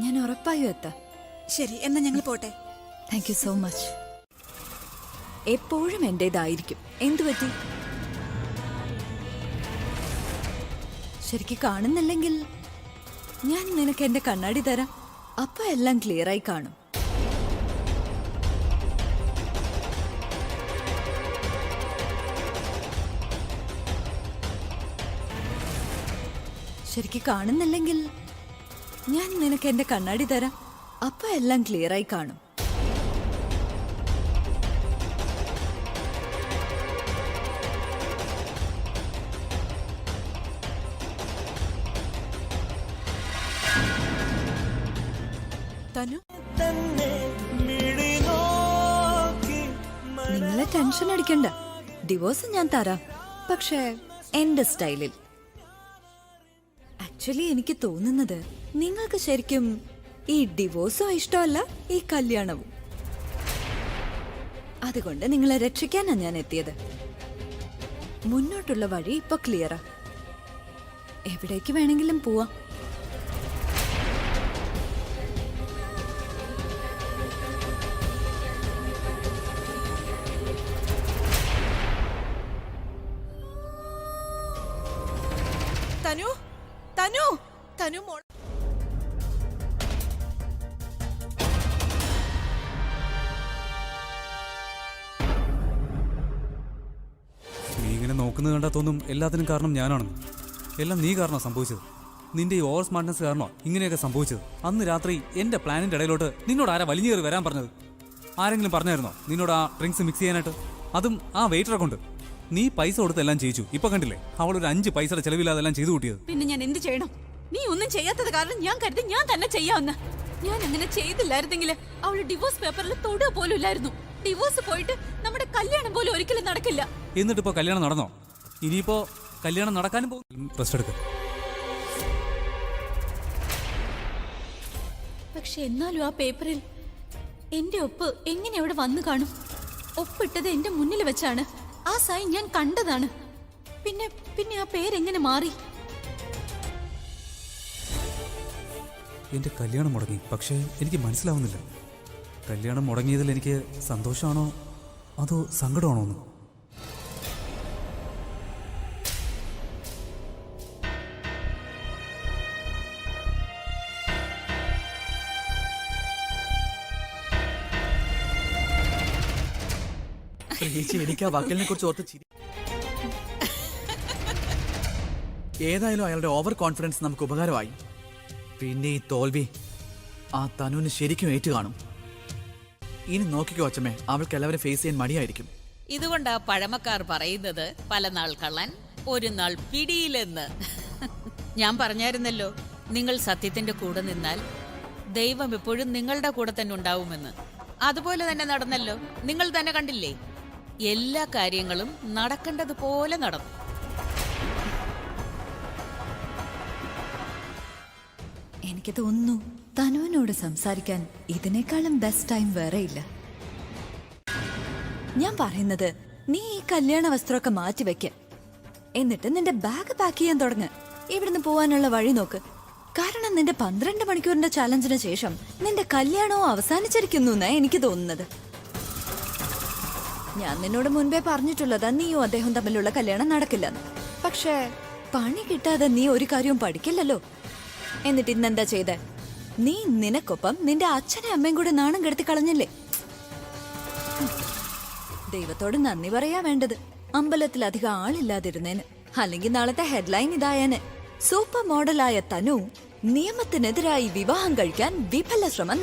S8: ഞാൻ ഉറപ്പായും എത്താം.
S10: ശരി, എന്നാ ഞങ്ങൾ പോട്ടെ.
S8: Thank you so much. എപ്പോഴും എന്റേതായിരിക്കും. എന്തുപറ്റി? ശരിക്ക് കാണുന്നില്ലെങ്കിൽ ഞാൻ നിനക്ക് എന്റെ കണ്ണാടി തരാം. അപ്പൊ എല്ലാം ക്ലിയറായി കാണും. ശരിക്ക് കാണുന്നില്ലെങ്കിൽ ഞാൻ നിനക്ക് എന്റെ കണ്ണാടി തരാം, അപ്പൊ എല്ലാം ക്ലിയർ ആയി കാണും. തനു, നിങ്ങളെ ടെൻഷൻ അടിക്കണ്ട. ഡിവോഴ്സ് ഞാൻ തരാം, പക്ഷേ എന്റെ സ്റ്റൈലിൽ. ആക്ച്വലി എനിക്ക് തോന്നുന്നത് നിങ്ങൾക്ക് ശരിക്കും ഈ ഡിവോഴ്സും ഇഷ്ടമല്ല, ഈ കല്യാണവും. അതുകൊണ്ട് നിങ്ങളെ രക്ഷിക്കാനാണ് ഞാൻ എത്തിയത്. മുന്നോട്ടുള്ള വഴി ഇപ്പൊ ക്ലിയറാ. എവിടേക്ക് വേണമെങ്കിലും പോവാം. തനു, തനു, തനു മോൾ.
S7: നീ ഇങ്ങനെ നോക്കുന്നത് കണ്ടാൽ തോന്നും എല്ലാത്തിനും കാരണം ഞാനാണെന്ന്. എല്ലാം നീ കാരണം സംഭവിച്ചത്. നിന്റെ ഈ ഓവർ സ്മാർട്ട്നെസ് കാരണോ ഇങ്ങനെയൊക്കെ സംഭവിച്ചത്. അന്ന് രാത്രി എന്റെ പ്ലാനിന്റെ ഇടയിലോട്ട് നിന്നോട് ആരാ വലിഞ്ഞു കയറി വരാൻ പറഞ്ഞത്? ആരെങ്കിലും പറഞ്ഞായിരുന്നോ നിന്നോട് ആ ഡ്രിങ്ക്സ് മിക്സ് ചെയ്യാനായിട്ട്? അതും ആ വെയിറ്ററെ കൊണ്ട്. നീ പൈസ കൊടുത്ത് എല്ലാം ചെയ്യിച്ചു. ഇപ്പൊ കണ്ടില്ലേ അവൾ ഒരു 5 പൈസയുടെ ചെലവില്ലാതെ എല്ലാം ചെയ്തു കൂട്ടിയത്.
S4: പിന്നെ ഞാൻ എന്ത് ചെയ്യണം? നീ ഒന്നും ചെയ്യാത്തത് കാരണം ഞാൻ കരുതി ഞാൻ തന്നെ ചെയ്യാവുന്ന. ഞാൻ അങ്ങനെ ചെയ്തില്ലായിരുന്നെങ്കിൽ അവള് ഡിവോഴ്സ് പേപ്പറിൽ തൊടുക പോലും ഇല്ലായിരുന്നു. ഡിവോഴ്സ് പോയിട്ട് നമ്മുടെ കല്യാണം പോലും ഒരിക്കലും നടക്കില്ല.
S7: എന്നിട്ട് ഇപ്പൊ കല്യാണം നടന്നോ? ഇനിയിപ്പോ കല്യാണം നടക്കാനും പോകും. റെസ്റ്റ് എടുക്ക.
S4: പക്ഷെ എന്നാലും ആ പേപ്പറിൽ എന്റെ ഒപ്പ് എങ്ങനെ അവിടെ വന്നു കാണും? ഒപ്പിട്ടത് എന്റെ മുന്നിൽ വെച്ചാണ്. ആ സൈൻ ഞാൻ കണ്ടതാണ്. പിന്നെ ആ പേരെങ്ങനെ മാറി?
S7: എന്റെ കല്യാണം മുടങ്ങി, പക്ഷേ എനിക്ക് മനസ്സിലാവുന്നില്ല. കല്യാണം മുടങ്ങിയതിൽ എനിക്ക് സന്തോഷമാണോ അതോ സങ്കടമാണോ എന്ന്.
S1: ചേച്ചി, എനിക്ക് ആ വക്കീലിനെ കുറിച്ച് ഓർത്ത് ചിരി. ഏതായാലും അയാളുടെ ഓവർ കോൺഫിഡൻസ് നമുക്ക് ഉപകാരമായി. പിന്നെ ഈ തോൽവി ആ തനുവിന് ശരിക്കും ഏറ്റു കാണും. ഇനി നോക്കിക്കോ അച്ഛമ്മേ, അവൾക്ക് എല്ലാവരും ഫേസ് ചെയ്യാൻ മടിയായിരിക്കും.
S3: ഇതുകൊണ്ടാ പഴമക്കാർ പറയുന്നത് പല നാൾ കള്ളൻ ഒരു നാൾ പിടിയിലെന്ന്. ഞാൻ പറഞ്ഞായിരുന്നല്ലോ, നിങ്ങൾ സത്യത്തിന്റെ കൂടെ നിന്നാൽ ദൈവം എപ്പോഴും നിങ്ങളുടെ കൂടെ തന്നെ ഉണ്ടാവുമെന്ന്. അതുപോലെ തന്നെ നടന്നല്ലോ. നിങ്ങൾ തന്നെ കണ്ടില്ലേ, എല്ലാ കാര്യങ്ങളും നടക്കേണ്ടതുപോലെ നടന്നു.
S8: എനിക്ക് തോന്നുന്നു തനുവിനോട് സംസാരിക്കാൻ ഇതിനേക്കാളും ബെസ്റ്റ് ടൈം വേറെ ഇല്ല. ഞാൻ പറയുന്നത്, നീ ഈ കല്യാണ വസ്ത്രമൊക്കെ മാറ്റി വെക്ക. എന്നിട്ട് നിന്റെ ബാഗ് പാക്ക് ചെയ്യാൻ തുടങ്ങ്. ഇവിടുന്ന് പോവാനുള്ള വഴി നോക്ക്. കാരണം നിന്റെ 12 മണിക്കൂറിന്റെ ചാലഞ്ചിന് ശേഷം നിന്റെ കല്യാണവും അവസാനിച്ചിരിക്കുന്നു എന്നാ എനിക്ക് തോന്നുന്നത്. ഞാൻ നിന്നോട് മുൻപേ പറഞ്ഞിട്ടുള്ളതാ നീയും അദ്ദേഹം തമ്മിലുള്ള കല്യാണം നടക്കില്ലെന്ന്. പക്ഷേ പണി കിട്ടാതെ നീ ഒരു കാര്യവും പഠിക്കില്ലല്ലോ. എന്നിട്ട് ഇന്നെന്താ ചെയ്തേ? നീ നിനക്കൊപ്പം നിന്റെ അച്ഛനെ അമ്മയും കൂടെ നാണം കെടുത്തി കളഞ്ഞില്ലേ? ദൈവത്തോട് നന്ദി പറയാ വേണ്ടത്. അമ്പലത്തിൽ അധികം ആളില്ലാതിരുന്നേന്. അല്ലെങ്കിൽ നാളത്തെ ഹെഡ്ലൈൻ ഇതായേനെ, സൂപ്പർ മോഡലായ തനു നിയമത്തിനെതിരായി വിവാഹം കഴിക്കാൻ വിഫല ശ്രമം